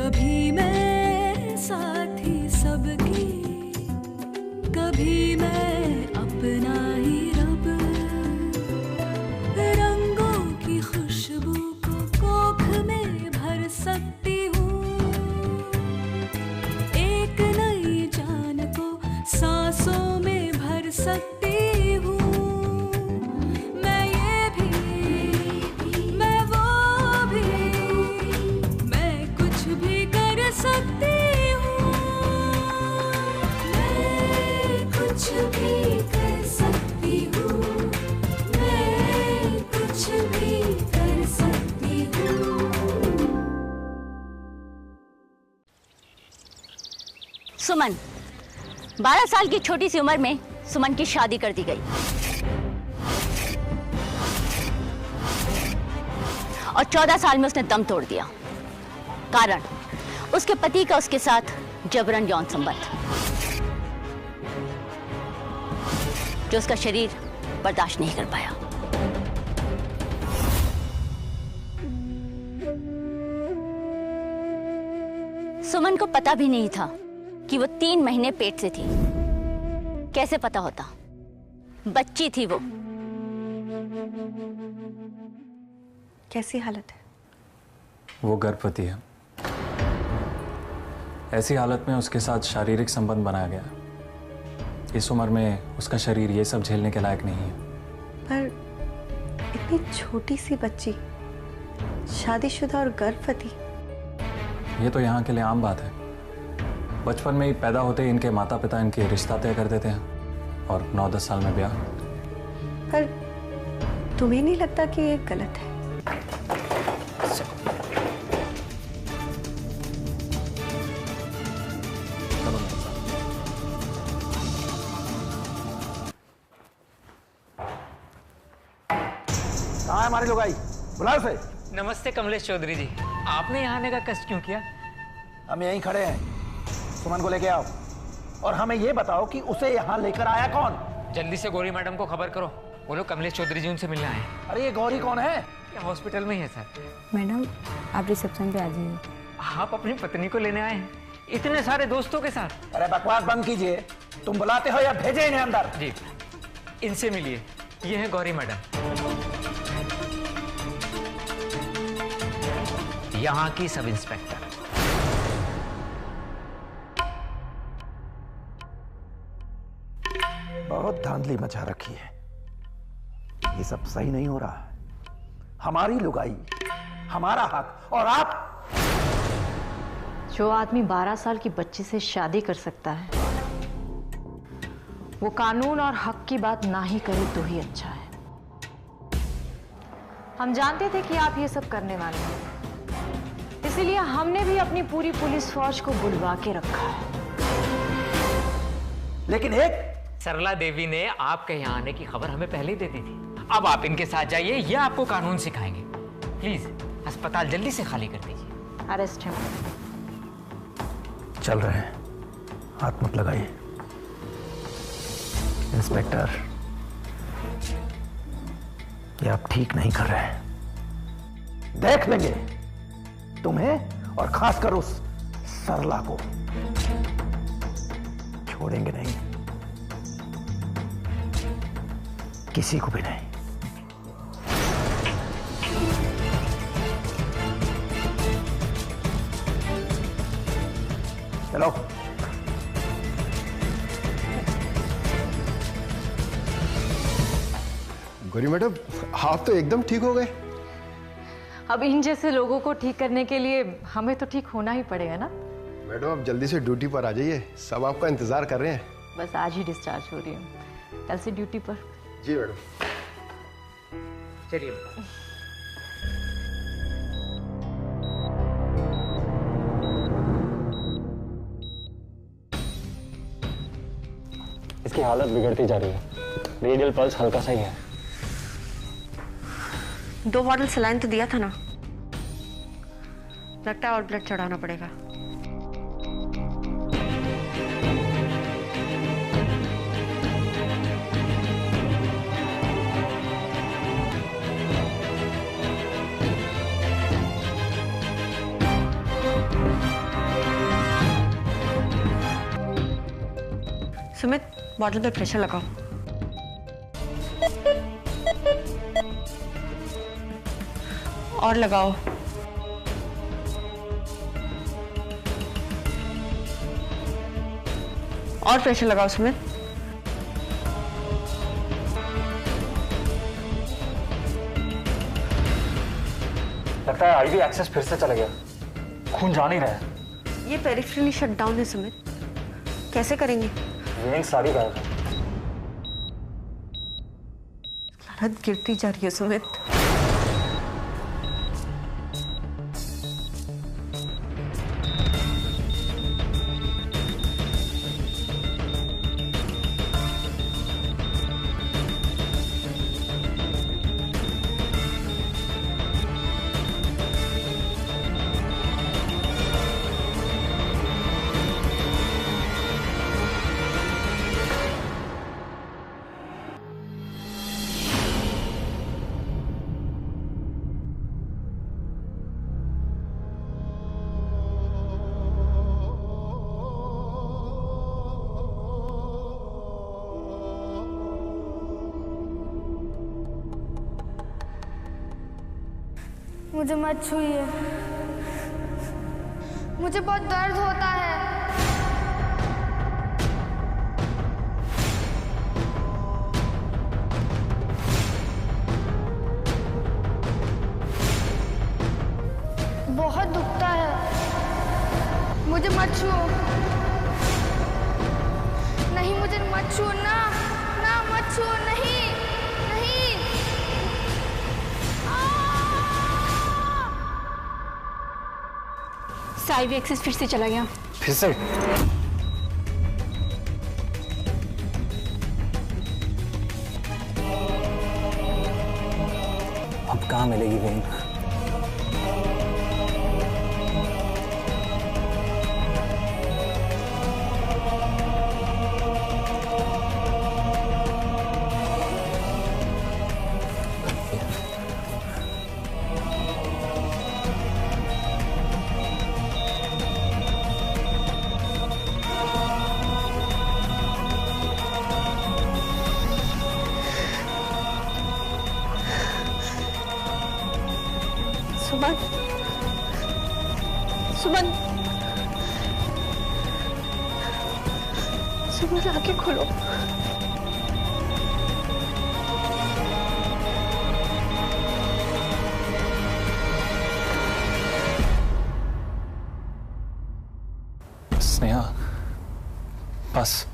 कभी मैं साथी सबकी, कभी मैं अपना ही रब, रंगों की खुशबू को कोख में भर सकती हूँ, एक नई जान को सांसों में भर सकती हूँ। मैं ये भी, मैं वो भी, मैं कुछ भी कर सकती हूँ, मैं कुछ भी कर सकती हूँ, मैं कुछ भी कर सकती हूँ। सुमन, 12 साल की छोटी सी उम्र में सुमन की शादी कर दी गई और 14 साल में उसने दम तोड़ दिया। कारण उसके पति का उसके साथ जबरन यौन संबंध, जो उसका शरीर बर्दाश्त नहीं कर पाया। सुमन को पता भी नहीं था कि वो 3 महीने पेट से थी। कैसे पता होता? बच्ची थी वो। कैसी हालत है? वो गर्भवती है। ऐसी हालत में उसके साथ शारीरिक संबंध बनाया गया। इस उम्र में उसका शरीर ये सब झेलने के लायक नहीं है। पर इतनी छोटी सी बच्ची, शादीशुदा और गर्भवती। ये तो यहाँ के लिए आम बात है। बचपन में ही पैदा होते ही इनके माता पिता इनके रिश्ता तय कर देते हैं और 9-10 साल में ब्याह। पर तुम्हें नहीं लगता कि ये गलत है? कहाँ है हमारी लुगाई? बुलाओ से। नमस्ते कमलेश चौधरी जी, आपने यहाँ आने का कष्ट क्यों किया? हम यहीं खड़े हैं, सुमन को लेके आओ और हमें ये बताओ कि उसे यहाँ लेकर आया कौन? जल्दी से गौरी मैडम को खबर करो, बोलो कमलेश चौधरी जी उनसे मिलना है। अरे ये गौरी कौन है? हॉस्पिटल में ही है सर। मैडम आप रिसेप्शन पे आ जाइए। आप अपनी पत्नी को लेने आए हैं इतने सारे दोस्तों के साथ? अरे बकवास बंद कीजिए, तुम बुलाते हो या भेजे इन्हें अंदर? जी, इनसे मिलिए, ये है गौरी मैडम, यहाँ की सब इंस्पेक्टर। बहुत धांधली मचा रखी है, ये सब सही नहीं हो रहा। हमारी लुगाई, हमारा हक, और आप? जो आदमी 12 साल की बच्ची से शादी कर सकता है, वो कानून और हक की बात ना ही करे तो ही अच्छा है। हम जानते थे कि आप ये सब करने वाले हैं, इसीलिए हमने भी अपनी पूरी पुलिस फौज को बुलवा के रखा है। लेकिन एक सरला देवी ने आपके यहाँ आने की खबर हमें पहले ही दे दी थी। अब आप इनके साथ जाइए, ये आपको कानून सिखाएंगे। प्लीज अस्पताल जल्दी से खाली कर दीजिए। अरेस्ट है। चल रहे हैं, हाथ मत लगाइए। इंस्पेक्टर, ये आप ठीक नहीं कर रहे हैं। देख लेंगे तुम्हें और खासकर उस सरला को। छोड़ेंगे नहीं, किसी को भी नहीं। चलो। गौरी मैडम, आप तो एकदम ठीक हो गए। अब इन जैसे लोगों को ठीक करने के लिए हमें तो ठीक होना ही पड़ेगा ना। मैडम आप जल्दी से ड्यूटी पर आ जाइए, सब आपका इंतजार कर रहे हैं। बस आज ही डिस्चार्ज हो रही हूँ, कल से ड्यूटी पर। जी मैडम। चलिए। इसकी हालत बिगड़ती जा रही है, रेडियल पल्स हल्का सा ही है। 2 बॉटल सलाइन तो दिया था ना, लगता है और ब्लड चढ़ाना पड़ेगा। सुमित, बॉटल पे प्रेशर लगाओ। और लगाओ। और प्रेशर लगाओ सुमित। लगता है आईवी एक्सेस फिर से चला गया, खून जा नहीं रहा है। ये पेरिफेरली शटडाउन है सुमित, कैसे करेंगे? वेन सारी गायब है। हालत गिरती जा रही है सुमित। मुझे मत छूइए, मुझे बहुत दर्द होता है। बहुत दुखता है, मुझे मत छुओ। नहीं, मुझे मत छुओ ना, ना मत छुओ, नहीं नहीं। आईवी एक्सेस फिर से चला गया। फिर से? अब कहाँ मिलेगी वेन? सुमन, सुमन, सुमन आंखें खोलो। स्नेहा, बस।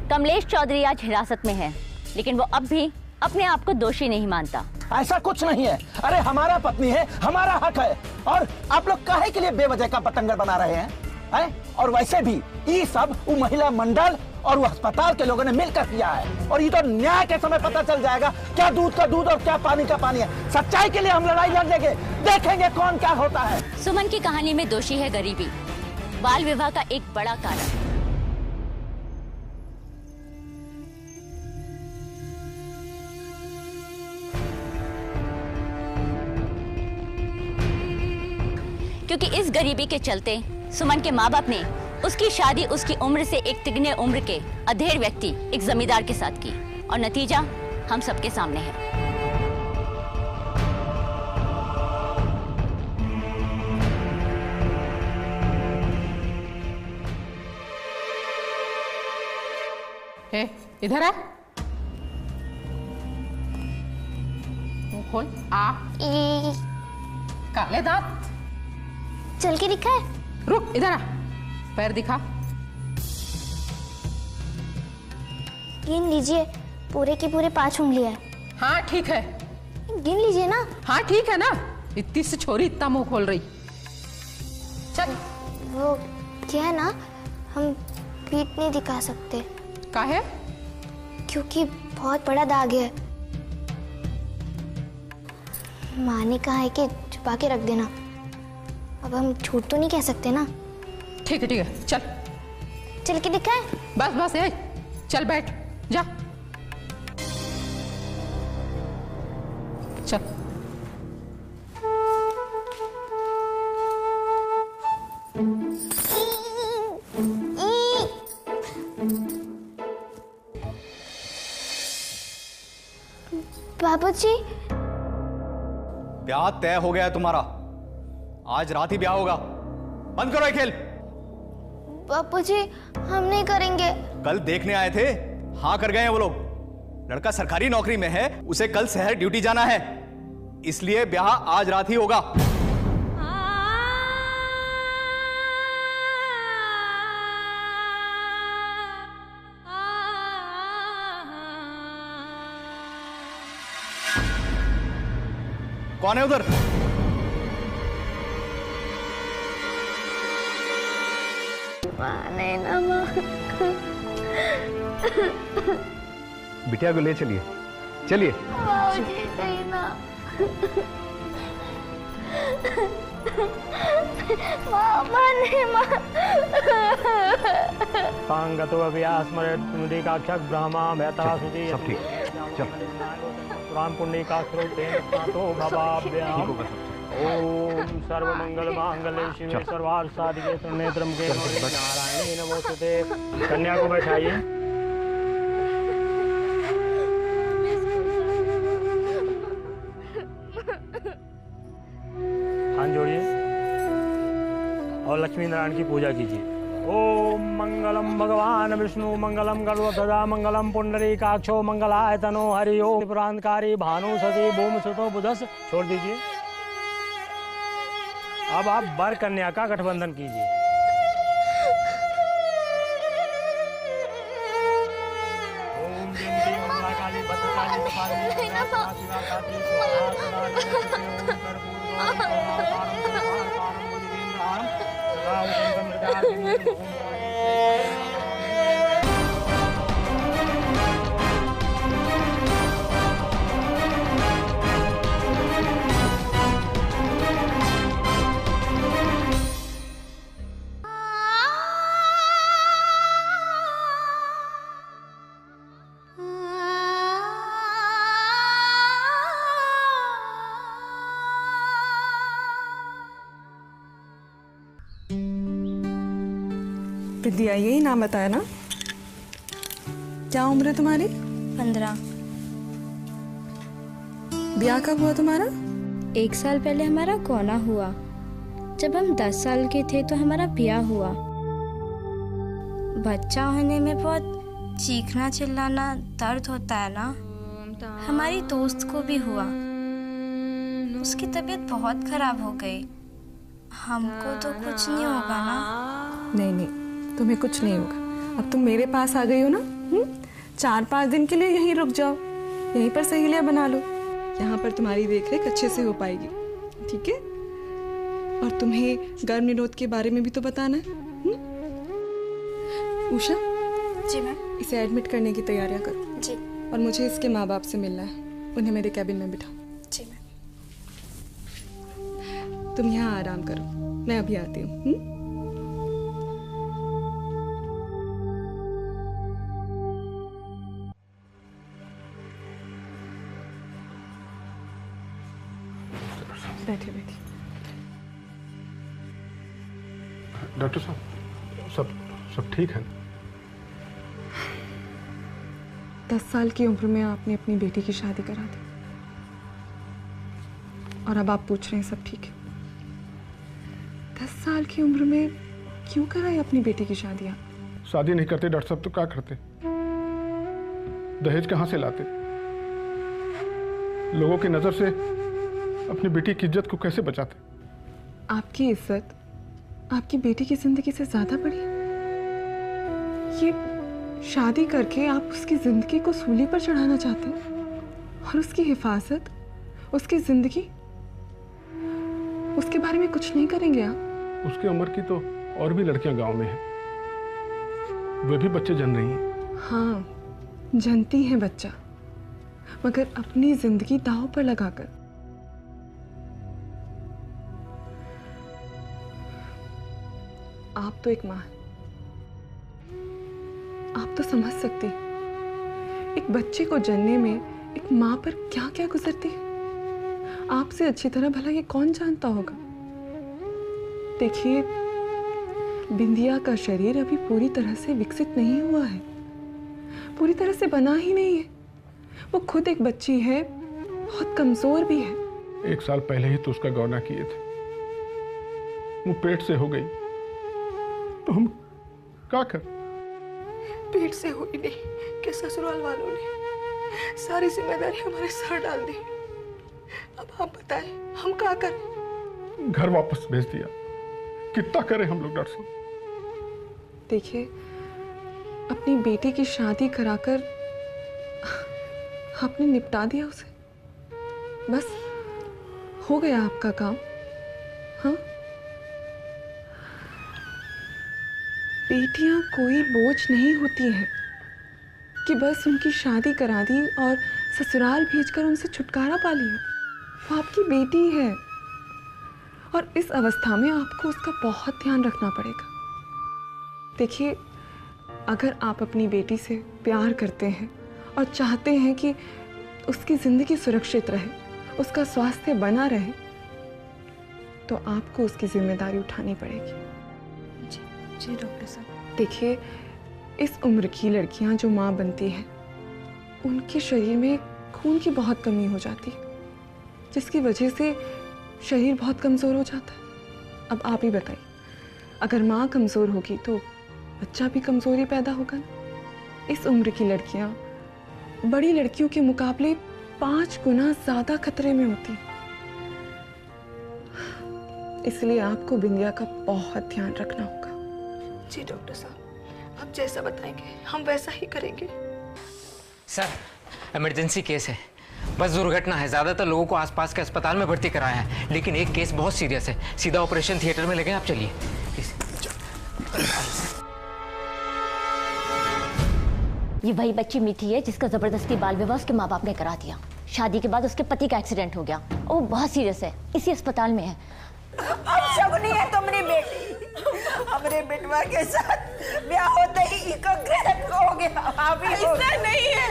कमलेश चौधरी आज हिरासत में है, लेकिन वो अब भी अपने आप को दोषी नहीं मानता। ऐसा कुछ नहीं है। अरे हमारा पत्नी है, हमारा हक है, और आप लोग काहे के लिए बेवजह का पतंगर बना रहे हैं? और वैसे भी ये सब वो महिला मंडल और वो अस्पताल के लोगों ने मिलकर किया है, और ये तो न्याय के समय पता चल जाएगा क्या दूध का दूध और क्या पानी का पानी है। सच्चाई के लिए हम लड़ाई लड़ लेंगे, देखेंगे कौन क्या होता है। सुमन की कहानी में दोषी है गरीबी, बाल विवाह का एक बड़ा कारण। क्योंकि इस गरीबी के चलते सुमन के माँ बाप ने उसकी शादी उसकी उम्र से एक तिगने उम्र के अधेड़ व्यक्ति एक जमींदार के साथ की, और नतीजा हम सबके सामने है। इधर आ, मुंह खोल। आ काले दांत, चल के दिखा है। रुक, इधर आ, पैर दिखा। गिन लीजिए, पूरे की पूरे 5 उंगलियां है। हाँ ठीक है। गिन लीजिए ना। हाँ ठीक है ना, इतनी सी छोरी इतना मुंह खोल रही। चल। वो क्या है ना, हम पीठ नहीं दिखा सकते। काहे? क्योंकि बहुत बड़ा दाग है। माँ ने कहा है कि छुपा के रख देना। अब हम झूठ तो नहीं कह सकते ना। ठीक है चल। चल के दिखाएं? बस ए, चल बैठ जा। चल। बाबूजी, ब्याह तय हो गया है तुम्हारा। आज रात ही ब्याह होगा। बंद करो ये खेल। बाबूजी हम नहीं करेंगे। कल देखने आए थे, हाँ कर गए हैं वो लोग। लड़का सरकारी नौकरी में है, उसे कल शहर ड्यूटी जाना है, इसलिए ब्याह आज रात ही होगा। कौन है उधर? नहीं ना माँ। बिटिया को ले चलिए, चलिए। बाबूजी नहीं ना। माँ नहीं माँ। सांगतो अभ्यासमरे काक्षक ब्रह्मा मेहता सुधी। सब ठीक। चल। राम पुण्य का तो भवाभ्याम। ओम सर्वमंगल मांगल्ये शिवे सर्वार्थ साधिके शरण्ये त्र्यंबके नारायणे नमोस्तुते। कन्या को बैठाइए। हाथ जोड़िए और लक्ष्मी नारायण की पूजा कीजिए। ओम मंगलम भगवान विष्णु मंगलम गरुड़ध्वजा मंगलम पुंडरीकाक्षो मंगलाय तनो हरि ओम पुराणकारी भानु सती भूम सुतो बुधस। छोड़ दीजिए। अब आप वर कन्या का गठबंधन कीजिए। ओम जयंती मंगला काली भद्रकाली कपालिनी विद्या, यही नाम बताया ना? क्या उम्र है तुम्हारी? 15। ब्याह कब हुआ तुम्हारा? 1 साल पहले हमारा कोना हुआ। जब हम 10 साल के थे तो हमारा ब्याह हुआ। बच्चा होने में बहुत चीखना चिल्लाना दर्द होता है ना। हमारी दोस्त को भी हुआ। उसकी तबीयत बहुत खराब हो गई। हमको तो कुछ नहीं होगा ना? नहीं, तुम्हें कुछ नहीं होगा। अब तुम मेरे पास आ गई हो ना, 4-5 दिन के लिए यहीं रुक जाओ। यहीं पर सहेलियां बना लो। यहाँ पर तुम्हारी देखरेख अच्छे से हो पाएगी, ठीक है? और तुम्हें गर्भ निरोध के बारे में भी तो बताना है। उषा जी मैम। इसे एडमिट करने की तैयारियां करो जी। और मुझे इसके माँ बाप से मिलना है। उन्हें मेरे कैबिन में बिठाओ। जी मैम। तुम यहाँ आराम करो, मैं अभी आती हूँ। बैठिए। डॉक्टर साहब, सब ठीक है? 10 साल की उम्र में आपने अपनी बेटी की शादी करा दी और अब आप पूछ रहे हैं सब ठीक है? 10 साल की उम्र में क्यों कराई अपनी बेटी की शादी? आप शादी नहीं करते डॉक्टर साहब तो क्या करते? दहेज कहाँ से लाते? लोगों की नजर से अपनी बेटी की इज्जत को कैसे बचाते? आपकी इज्जत आपकी बेटी की जिंदगी से ज्यादा बड़ी है? शादी करके आप उसकी जिंदगी को सूली पर चढ़ाना चाहते हैं और उसकी हिफाजत, उसकी जिंदगी, उसके बारे में कुछ नहीं करेंगे आप? उसकी उम्र की तो और भी लड़कियां गांव में हैं, वे भी बच्चे जन रही हैं। हाँ, जनती है बच्चा, मगर अपनी जिंदगी दांव पर लगाकर। आप तो एक मां हैं, आप तो समझ सकती एक बच्चे को जन्ने में एक मां पर क्या क्या गुजरती है। आपसे अच्छी तरह भला ये कौन जानता होगा। देखिए, बिंदिया का शरीर अभी पूरी तरह से विकसित नहीं हुआ है, पूरी तरह से बना ही नहीं है। वो खुद एक बच्ची है, बहुत कमजोर भी है। 1 साल पहले ही तो उसका गौना किए थे, वो पेट से हो गई तो हम क्या कर? पेट से हुई नहीं कि ससुराल वालों ने सारी जिम्मेदारी हमारे सर डाल दी। अब आप बताएं, हम क्या करें? घर वापस भेज दिया, कितना करें हम लोग डॉक्टर साहब? देखिए, अपनी बेटी की शादी कराकर आपने निपटा दिया उसे, बस हो गया आपका काम। हाँ, बेटियां कोई बोझ नहीं होती हैं कि बस उनकी शादी करा दी और ससुराल भेजकर उनसे छुटकारा पा लिया। वो आपकी बेटी है और इस अवस्था में आपको उसका बहुत ध्यान रखना पड़ेगा। देखिए, अगर आप अपनी बेटी से प्यार करते हैं और चाहते हैं कि उसकी ज़िंदगी सुरक्षित रहे, उसका स्वास्थ्य बना रहे, तो आपको उसकी जिम्मेदारी उठानी पड़ेगी। जी डॉक्टर साहब। देखिए, इस उम्र की लड़कियां जो माँ बनती हैं, उनके शरीर में खून की बहुत कमी हो जाती है, जिसकी वजह से शरीर बहुत कमज़ोर हो जाता है। अब आप ही बताइए, अगर माँ कमज़ोर होगी तो बच्चा भी कमज़ोरी पैदा होगा ना। इस उम्र की लड़कियां बड़ी लड़कियों के मुकाबले 5 गुना ज़्यादा खतरे में होती हैं। इसलिए आपको बिंदिया का बहुत ध्यान रखना होगा। जी डॉक्टर साहब, आप जैसा बताएंगे हम वैसा ही करेंगे। सर, इमरजेंसी केस है, बस दुर्घटना है। ज्यादातर लोगों को आसपास के अस्पताल में भर्ती कराया है, लेकिन एक केस बहुत सीरियस है। सीधा ऑपरेशन थिएटर में लगे, आप चलिए। ये वही बच्ची मीठी है जिसका जबरदस्ती बाल विवाह उसके माँ बाप ने करा दिया। शादी के बाद उसके पति का एक्सीडेंट हो गया और वो बहुत सीरियस है, इसी अस्पताल में है। अब शगुनी है तुम्हारी बेटी, हमारे बेटवा के साथ ब्याह होते ही इसका ग्रहण हो गया। ऐसा नहीं है,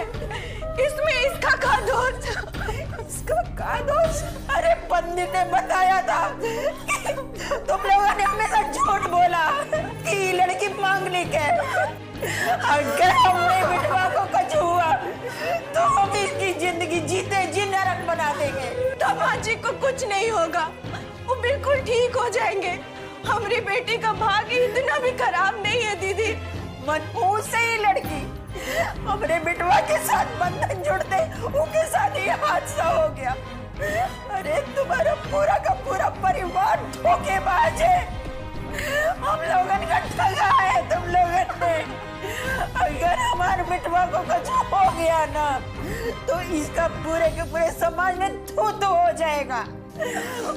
इसमें इसका का दोष? इसका का दोष? अरे पंडित ने बताया था कि तुम लोगों ने हमेशा झूठ बोला कि ये लड़की मांगलिक है। अगर हमने बेटवा को कुछ हुआ तो हम इसकी जिंदगी जीते जी नरक बना देंगे। तमाजी को कुछ नहीं होगा, वो बिल्कुल ठीक हो जाएंगे। हमारी बेटी का भाग्य इतना भी खराब नहीं है दीदी। मनहूस से ही लड़की हमारे बेटवा के साथ बंधन जुड़ते उनके साथ ये हादसा हो गया। अरे तुम्हारा पूरा का पूरा परिवार धोखेबाज है, हम लोगन का ठगा है तुम लोगन ने। अगर हमारे बेटवा को कुछ हो गया ना तो इसका पूरे के पूरे समाज में थू-थू हो जाएगा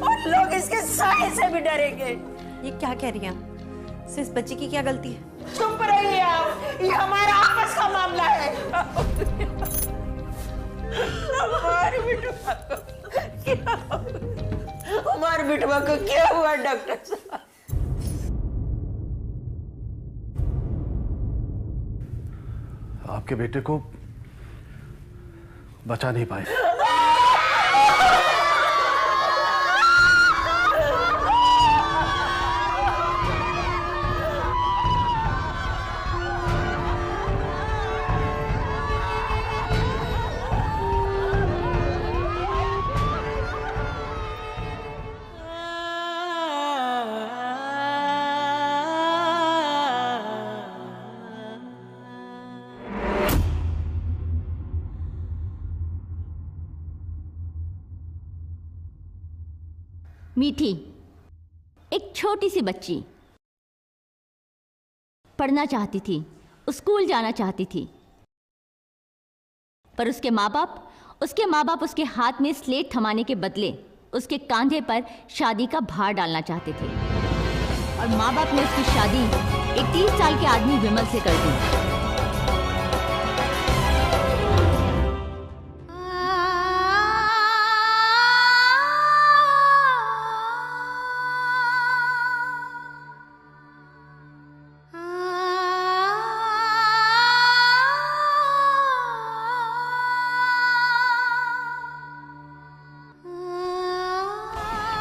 और लोग इसके साए से भी डरेंगे। ये क्या कह रही हैं? सिर्फ बच्ची की क्या गलती है? चुप रहिए आप, ये हमारा आपस का मामला है। हमारे बेटवा को क्या, हमारे बेटवा को क्या हुआ डॉक्टर साहब? आपके बेटे को बचा नहीं पाए। मीठी एक छोटी सी बच्ची पढ़ना चाहती थी स्कूल जाना चाहती थी, पर उसके माँ बाप उसके हाथ में स्लेट थमाने के बदले उसके कंधे पर शादी का भार डालना चाहते थे। और माँ बाप ने उसकी शादी एक 30 साल के आदमी विमल से कर दी।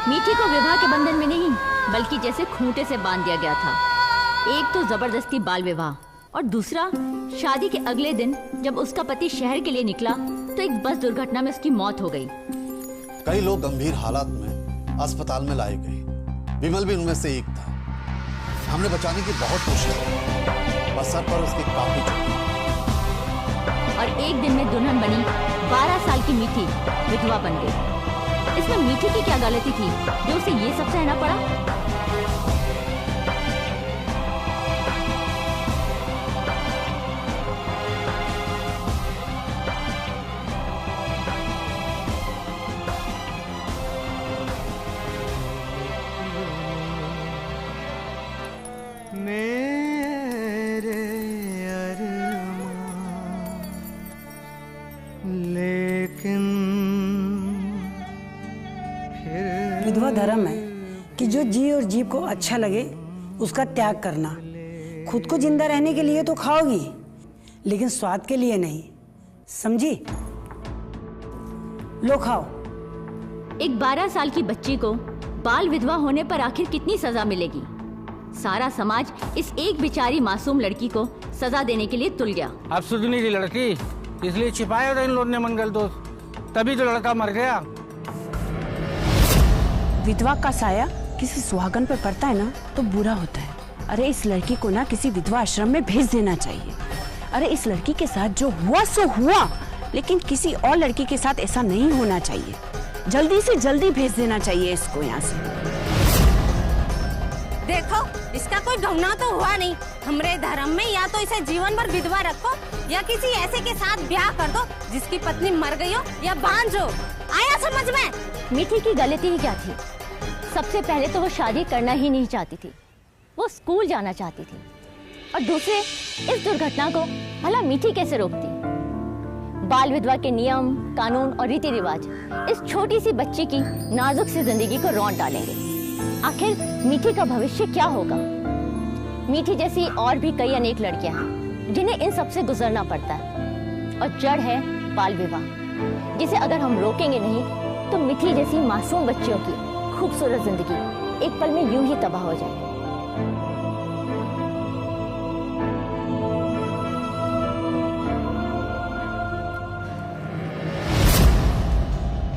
मीठी को विवाह के बंधन में नहीं, बल्कि जैसे खूंटे से बांध दिया गया था। एक तो जबरदस्ती बाल विवाह, और दूसरा शादी के अगले दिन जब उसका पति शहर के लिए निकला तो एक बस दुर्घटना में उसकी मौत हो गई। कई लोग गंभीर हालात में अस्पताल में लाए गए, विमल भी उनमें से एक था। हमने बचाने की बहुत कोशिश की, बस सर पर उसकी काफी चोट। और एक दिन में दुल्हन बनी 12 साल की मीठी विधवा बन गई। इसमें मीठी की क्या गलती थी जो उसे ये सब सहना पड़ा? मेरे लेकिन विधवा धर्म है कि जो जी और जीव को अच्छा लगे उसका त्याग करना। खुद को जिंदा रहने के लिए तो खाओगी, लेकिन स्वाद के लिए नहीं, समझी? लो खाओ। एक 12 साल की बच्ची को बाल विधवा होने पर आखिर कितनी सजा मिलेगी? सारा समाज इस एक बेचारी मासूम लड़की को सजा देने के लिए तुल गया। अब सुधनी थी लड़की, इसलिए छिपाया था इन लोगों ने मंगल दोस्त, तभी तो लड़का मर गया। विधवा का साया किसी सुहागन पर पड़ता है ना तो बुरा होता है। अरे इस लड़की को ना किसी विधवा आश्रम में भेज देना चाहिए। अरे इस लड़की के साथ जो हुआ सो हुआ, लेकिन किसी और लड़की के साथ ऐसा नहीं होना चाहिए। जल्दी से जल्दी भेज देना चाहिए इसको यहाँ से। देखो, इसका कोई गौना तो हुआ नहीं। हमरे धर्म में या तो इसे जीवन भर विधवा रखो या किसी ऐसे के साथ ब्याह कर दो जिसकी पत्नी मर गई हो या बांझ हो। आया समझ में? मीठी की गलती ही क्या थी? सबसे पहले तो वो शादी करना ही नहीं चाहती थी, वो स्कूल जाना चाहती थी। और दूसरे, इस दुर्घटना को भला मीठी कैसे रोकती? बाल विधवा के नियम, कानून और रीति रिवाज इस छोटी सी बच्ची की नाजुक सी जिंदगी को रौंद डालेंगे। आखिर मीठी का भविष्य क्या होगा? मीठी जैसी और भी कई अनेक लड़कियां हैं जिन्हें इन सबसे गुजरना पड़ता है। और जड़ है बाल विवाह, जिसे अगर हम रोकेंगे नहीं तो मीठी जैसी मासूम बच्चियों की खूबसूरत जिंदगी एक पल में यूं ही तबाह हो जाएगी।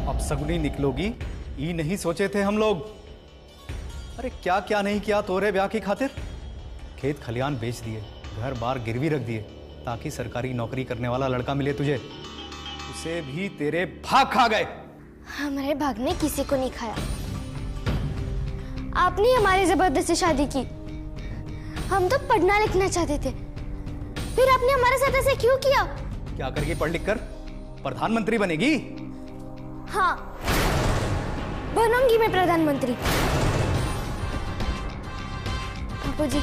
अब सगुनी निकलोगी, ये नहीं सोचे थे हम लोग। अरे क्या क्या नहीं किया तोरे ब्याह की खातिर। खेत खलियान बेच दिए, घर बार गिरवी रख दिए ताकि सरकारी नौकरी करने वाला लड़का मिले तुझे। उसे भी तेरे भाग खा गए। हमारे भाग ने किसी को नहीं खाया। आपने हमारी जबरदस्ती शादी की। हम तो पढ़ना लिखना चाहते थे, फिर आपने हमारे साथ ऐसे क्यों किया? क्या करके पढ़ लिख कर प्रधानमंत्री बनेगी? हाँ, बनूंगी मैं प्रधानमंत्री। बापू जी,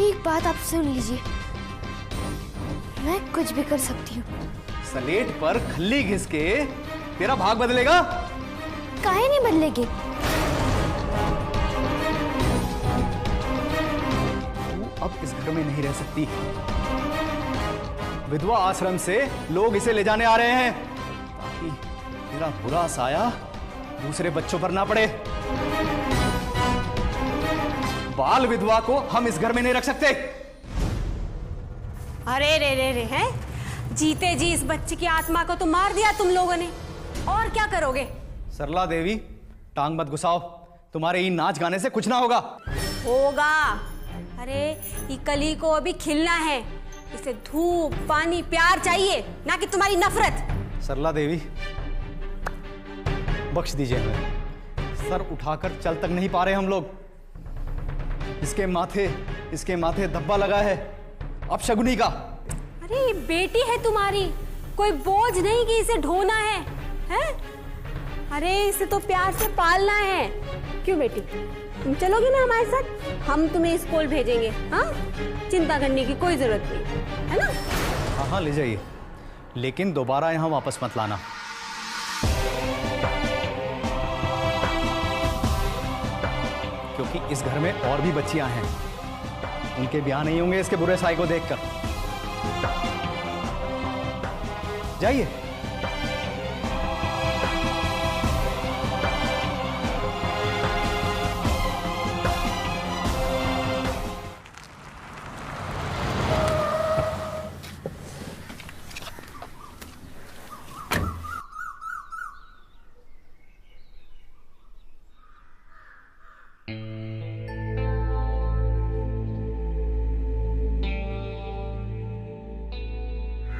एक बात आप सुन लीजिए, मैं कुछ भी कर सकती हूँ। स्लेट पर खल्ली घिस के तेरा भाग बदलेगा? काहे नहीं बदलेगी? तू अब इस घर में नहीं रह सकती। विधवा आश्रम से लोग इसे ले जाने आ रहे हैं ताकि तेरा बुरा साया दूसरे बच्चों पर ना पड़े। बाल विधवा को हम इस घर में नहीं रख सकते। अरे रे रे रे हैं, जीते जी इस बच्ची की आत्मा को तो मार दिया तुम लोगों ने, और क्या करोगे? सरला देवी, टांग मत घुसाओ, तुम्हारे इन नाच गाने से कुछ ना होगा। होगा। अरे ये कली को अभी खिलना है, इसे धूप, पानी, प्यार चाहिए, ना कि तुम्हारी नफरत। सरला देवी, बख्श दीजिए हमें। सर उठाकर चल तक नहीं पा रहे हम लोग। इसके माथे धब्बा लगा है अपशगुनी का। अरे ये बेटी है तुम्हारी, कोई बोझ नहीं कि इसे ढोना है, हैं? अरे इसे तो प्यार से पालना है। क्यों बेटी, तुम चलोगी ना हमारे साथ? हम तुम्हें स्कूल भेजेंगे, हाँ? चिंता करने की कोई जरूरत नहीं है ना। हाँ हाँ ले जाइए, लेकिन दोबारा यहाँ वापस मत लाना। क्योंकि इस घर में और भी बच्चियां हैं, उनके ब्याह नहीं होंगे इसके बुरे साय को देखकर। जाइए।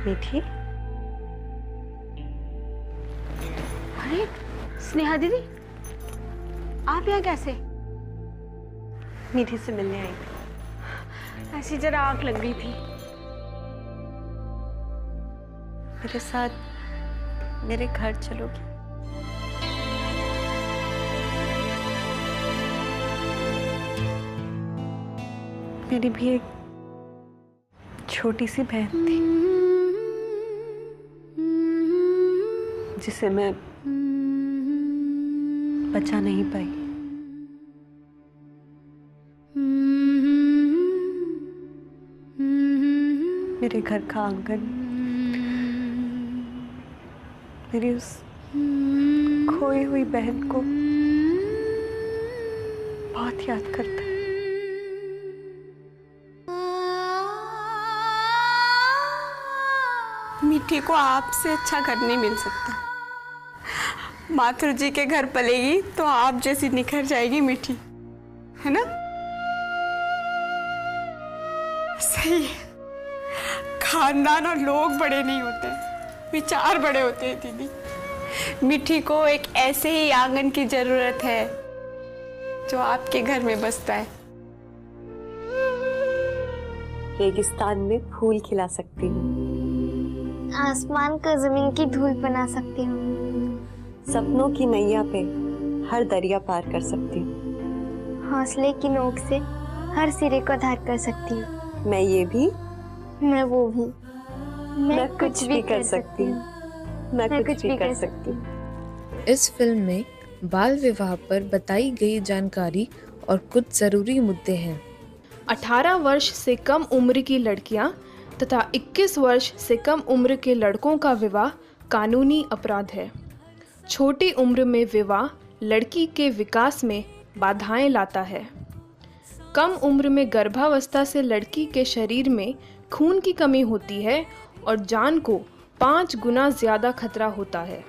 मीठी, अरे स्नेहा दीदी, आप यहाँ कैसे? मीठी से मिलने आई थी, ऐसी जरा आंख लग गई थी। मेरे साथ मेरे घर चलोगी? मेरी भी एक छोटी सी बहन थी जिसे मैं बचा नहीं पाई। मेरे घर का आंगन मेरी उस खोई हुई बहन को बहुत याद करता है। मीठी को आपसे अच्छा घर नहीं मिल सकता। माथुर जी के घर पलेगी तो आप जैसी निखर जाएगी मीठी, है ना? सही है, खानदान और लोग बड़े नहीं होते, विचार बड़े होते हैं दीदी। मीठी को एक ऐसे ही आंगन की जरूरत है जो आपके घर में बसता है। रेगिस्तान में फूल खिला सकती हूँ, आसमान को जमीन की धूल बना सकती हूँ, सपनों की नैया पे हर दरिया पार कर सकती हूँ, हौसले की नोक से हर सिरे को धार कर सकती हूँ। मैं ये भी, मैं वो भी, मैं कुछ भी कर सकती हूँ, मैं कुछ भी कर सकती हूँ। इस फिल्म में बाल विवाह पर बताई गई जानकारी और कुछ जरूरी मुद्दे हैं। 18 वर्ष से कम उम्र की लड़कियां तथा 21 वर्ष से कम उम्र के लड़कों का विवाह कानूनी अपराध है। छोटी उम्र में विवाह लड़की के विकास में बाधाएं लाता है। कम उम्र में गर्भावस्था से लड़की के शरीर में खून की कमी होती है और जान को 5 गुना ज़्यादा खतरा होता है।